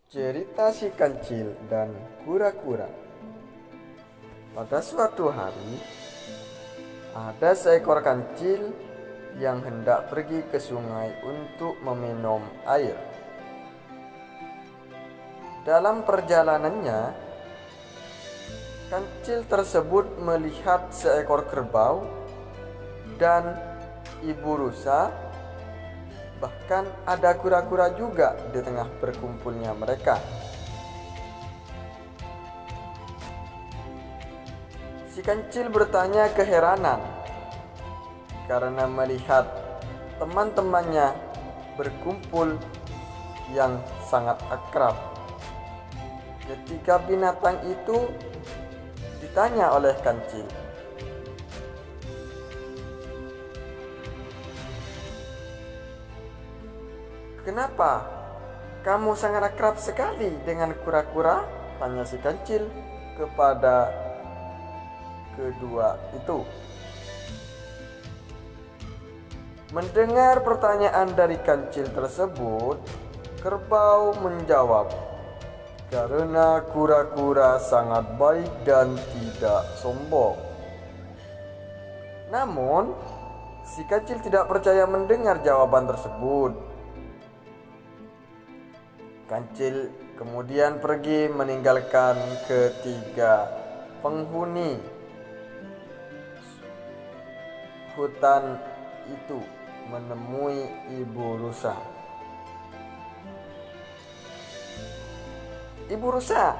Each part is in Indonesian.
Cerita si kancil dan kura-kura. Pada suatu hari, ada seekor kancil yang hendak pergi ke sungai untuk meminum air. Dalam perjalanannya, kancil tersebut melihat seekor kerbau dan ibu rusa. Bahkan ada kura-kura juga di tengah berkumpulnya mereka. Si kancil bertanya keheranan karena melihat teman-temannya berkumpul yang sangat akrab. Ketika binatang itu ditanya oleh kancil, "Kenapa kamu sangat akrab sekali dengan kura-kura?" tanya si kancil kepada kedua itu. Mendengar pertanyaan dari kancil tersebut, kerbau menjawab, "Karena kura-kura sangat baik dan tidak sombong." Namun, si kancil tidak percaya mendengar jawaban tersebut. Kancil kemudian pergi meninggalkan ketiga penghuni hutan itu menemui ibu rusa. "Ibu rusa,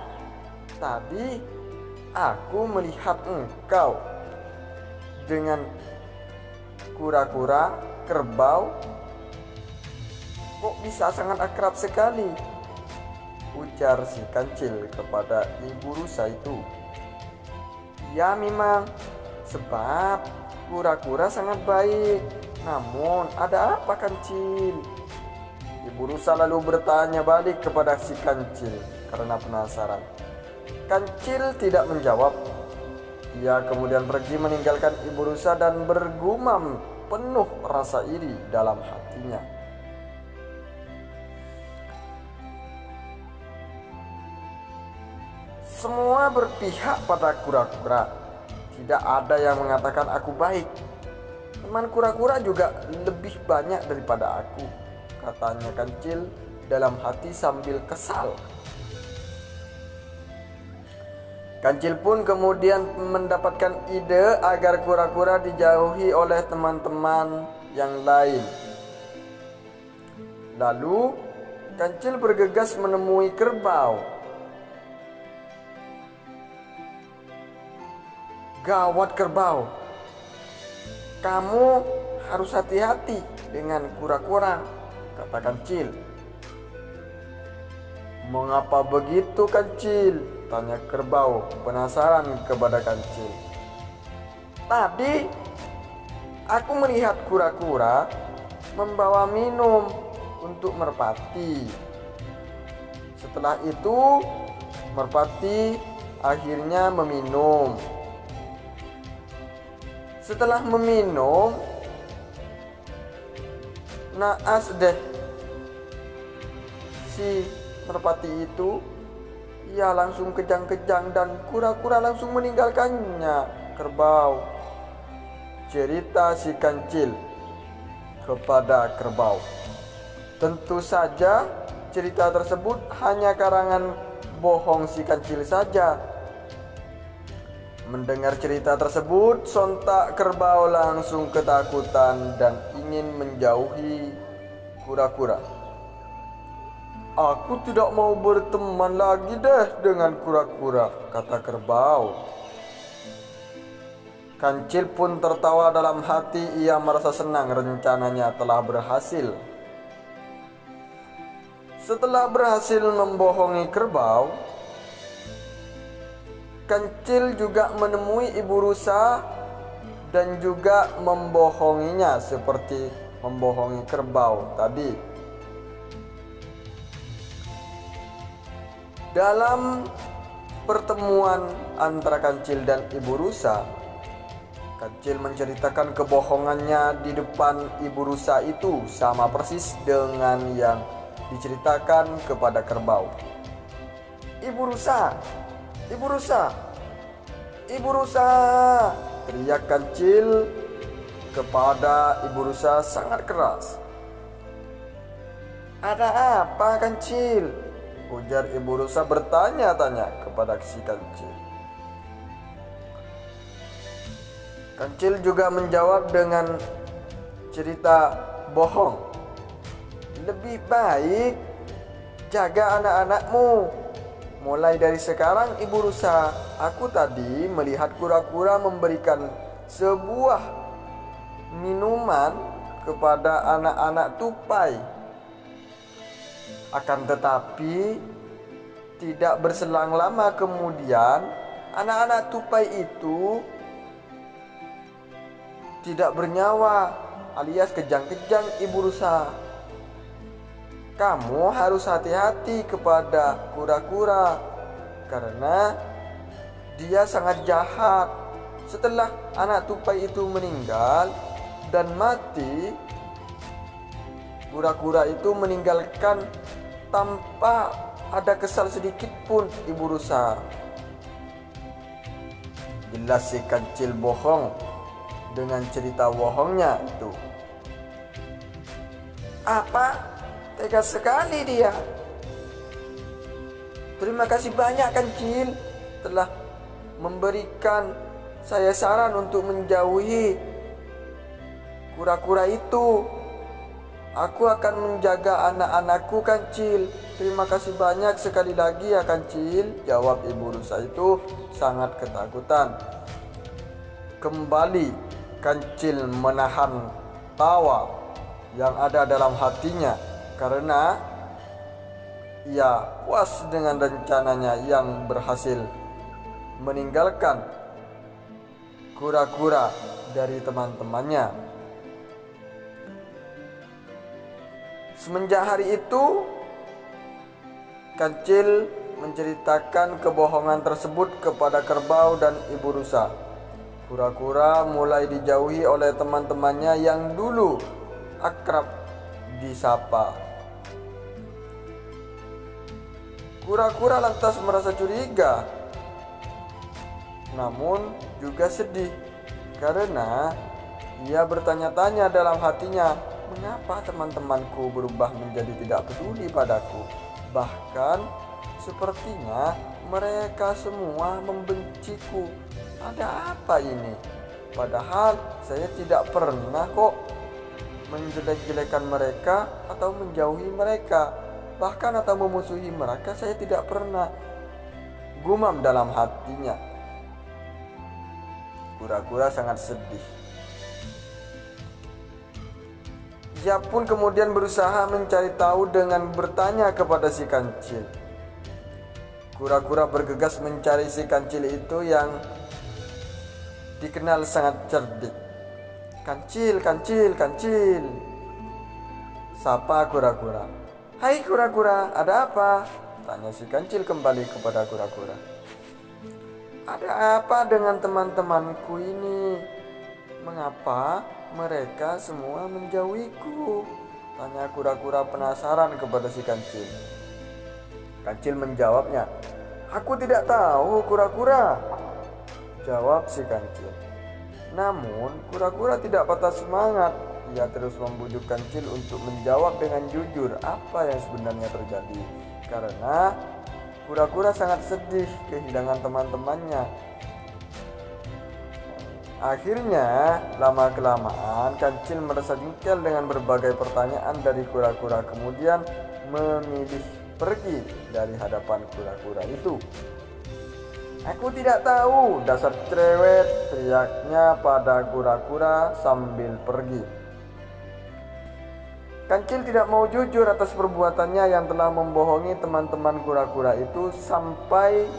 tadi aku melihat engkau dengan kura-kura, kerbau. Kok bisa sangat akrab sekali?" ujar si kancil kepada ibu rusa itu. "Ya memang, sebab kura-kura sangat baik. Namun ada apa, kancil?" Ibu rusa lalu bertanya balik kepada si kancil karena penasaran. Kancil tidak menjawab. Ia kemudian pergi meninggalkan ibu rusa dan bergumam penuh rasa iri dalam hatinya. Semua berpihak pada kura-kura. Tidak ada yang mengatakan aku baik. Teman kura-kura juga lebih banyak daripada aku, katanya kancil dalam hati sambil kesal. Kancil pun kemudian mendapatkan ide agar kura-kura dijauhi oleh teman-teman yang lain. Lalu kancil bergegas menemui kerbau. "Gawat kerbau, kamu harus hati-hati dengan kura-kura," kata kancil. "Mengapa begitu, kancil?" tanya kerbau penasaran kepada kancil. "Tadi aku melihat kura-kura membawa minum untuk merpati. Setelah itu merpati akhirnya meminum. Setelah meminum, naas deh si merpati itu. Ia langsung kejang-kejang dan kura-kura langsung meninggalkannya." Kerbau, cerita si kancil kepada kerbau. Tentu saja cerita tersebut hanya karangan bohong si kancil saja. Mendengar cerita tersebut, sontak kerbau langsung ketakutan dan ingin menjauhi kura-kura. "Aku tidak mau berteman lagi deh dengan kura-kura," kata kerbau. Kancil pun tertawa dalam hati. Ia merasa senang rencananya telah berhasil. Setelah berhasil membohongi kerbau, kancil juga menemui ibu rusa dan juga membohonginya seperti membohongi kerbau tadi. Dalam pertemuan antara kancil dan ibu rusa, kancil menceritakan kebohongannya di depan ibu rusa itu sama persis dengan yang diceritakan kepada kerbau. Ibu rusa, ibu rusa, ibu rusa!" teriak Kancil kepada ibu rusa sangat keras. "Ada apa, Kancil?" ujar ibu rusa bertanya-tanya kepada si Kancil. Kancil juga menjawab dengan cerita bohong. "Lebih baik jaga anak-anakmu. Mulai dari sekarang, ibu rusa, aku tadi melihat kura-kura memberikan sebuah minuman kepada anak-anak tupai. Akan tetapi, tidak berselang lama kemudian, anak-anak tupai itu tidak bernyawa, alias kejang-kejang, ibu rusa. Kamu harus hati-hati kepada kura-kura karena dia sangat jahat. Setelah anak tupai itu meninggal dan mati, kura-kura itu meninggalkan tanpa ada kesal sedikit pun, ibu rusa." Jelas si Kancil bohong dengan cerita bohongnya itu. "Apa? Tega sekali dia. Terima kasih banyak, Kancil, telah memberikan saya saran untuk menjauhi kura-kura itu. Aku akan menjaga anak-anakku, Kancil. Terima kasih banyak sekali lagi ya, Kancil," jawab ibu rusa itu sangat ketakutan. Kembali Kancil menahan tawa yang ada dalam hatinya karena ia puas dengan rencananya yang berhasil meninggalkan kura-kura dari teman-temannya. Semenjak hari itu, Kancil menceritakan kebohongan tersebut kepada kerbau dan ibu rusa. Kura-kura mulai dijauhi oleh teman-temannya yang dulu akrab disapa. Kura-kura lantas merasa curiga, namun juga sedih karena ia bertanya-tanya dalam hatinya, mengapa teman-temanku berubah menjadi tidak peduli padaku? Bahkan sepertinya mereka semua membenciku. Ada apa ini? Padahal saya tidak pernah kok menjelek-jelekan mereka atau menjauhi mereka, bahkan atau memusuhi mereka saya tidak pernah, gumam dalam hatinya. Kura-kura sangat sedih. Ia pun kemudian berusaha mencari tahu dengan bertanya kepada si Kancil. Kura-kura bergegas mencari si Kancil itu yang dikenal sangat cerdik. "Kancil, Kancil, Kancil," sapa kura-kura. "Hai kura-kura, ada apa?" tanya si Kancil kembali kepada kura-kura. "Ada apa dengan teman-temanku ini? Mengapa mereka semua menjauhiku?" tanya kura-kura penasaran kepada si Kancil. Kancil menjawabnya, "Aku tidak tahu, kura-kura," jawab si Kancil. Namun kura-kura tidak patah semangat. Ia terus membujuk Kancil untuk menjawab dengan jujur apa yang sebenarnya terjadi, karena kura-kura sangat sedih kehilangan teman-temannya. Akhirnya, lama-kelamaan Kancil merasa jengkel dengan berbagai pertanyaan dari kura-kura, kemudian memilih pergi dari hadapan kura-kura itu. "Aku tidak tahu, dasar cerewet," teriaknya pada kura-kura sambil pergi. Kancil tidak mau jujur atas perbuatannya yang telah membohongi teman-teman kura-kura itu sampai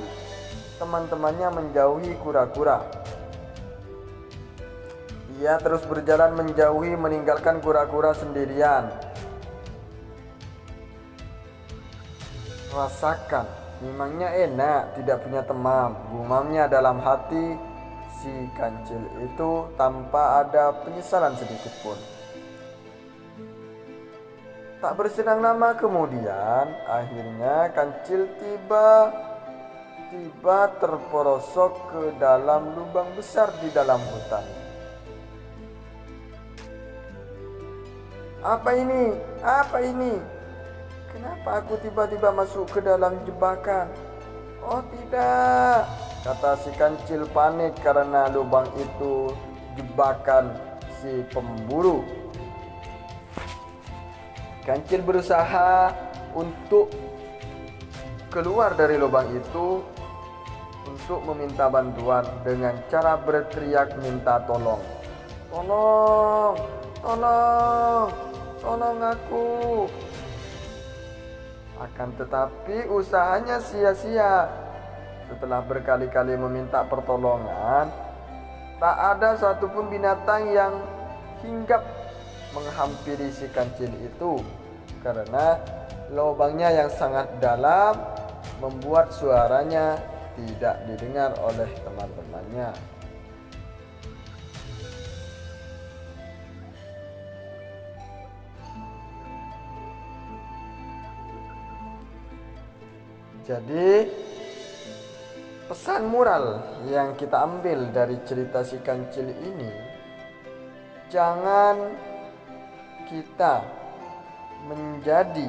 teman-temannya menjauhi kura-kura. Ia terus berjalan menjauhi, meninggalkan kura-kura sendirian. "Rasakan, memangnya enak tidak punya teman," gumamnya dalam hati si Kancil itu tanpa ada penyesalan sedikit pun. Tak berselang lama kemudian, akhirnya Kancil tiba tiba terperosok ke dalam lubang besar di dalam hutan. Apa ini? Apa ini? Kenapa aku tiba-tiba masuk ke dalam jebakan? Oh tidak, kata si kancil panik karena lubang itu jebakan si pemburu. Kancil berusaha untuk keluar dari lubang itu untuk meminta bantuan dengan cara berteriak minta tolong. Tolong, tolong, tolong aku. Akan tetapi usahanya sia-sia. Setelah berkali-kali meminta pertolongan, tak ada satupun binatang yang hinggap menghampiri si kancil itu, karena lubangnya yang sangat dalam membuat suaranya tidak didengar oleh teman-temannya. Jadi pesan moral yang kita ambil dari cerita si kancil ini, jangan kita menjadi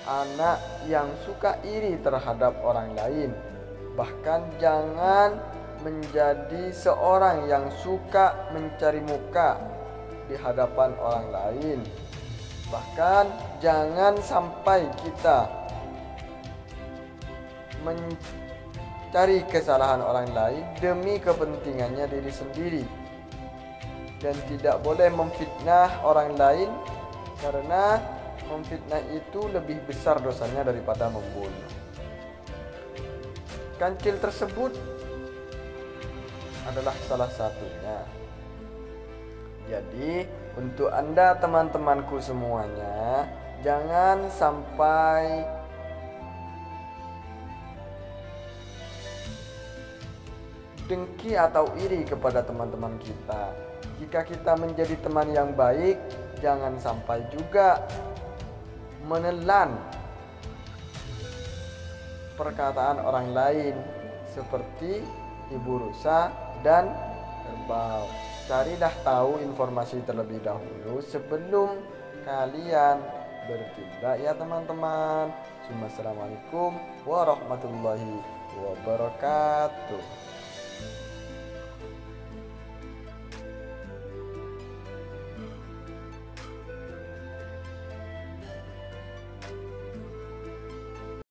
anak yang suka iri terhadap orang lain. Bahkan jangan menjadi seorang yang suka mencari muka di hadapan orang lain. Bahkan jangan sampai kita mencari kesalahan orang lain demi kepentingannya diri sendiri. Dan tidak boleh memfitnah orang lain, karena memfitnah itu lebih besar dosanya daripada membunuh. Kancil tersebut adalah salah satunya. Jadi untuk Anda teman-temanku semuanya, jangan sampai dengki atau iri kepada teman-teman kita. Jika kita menjadi teman yang baik, jangan sampai juga menelan perkataan orang lain seperti ibu rusa dan kerbau. Carilah tahu informasi terlebih dahulu sebelum kalian bertindak ya teman-teman. Assalamualaikum warahmatullahi wabarakatuh.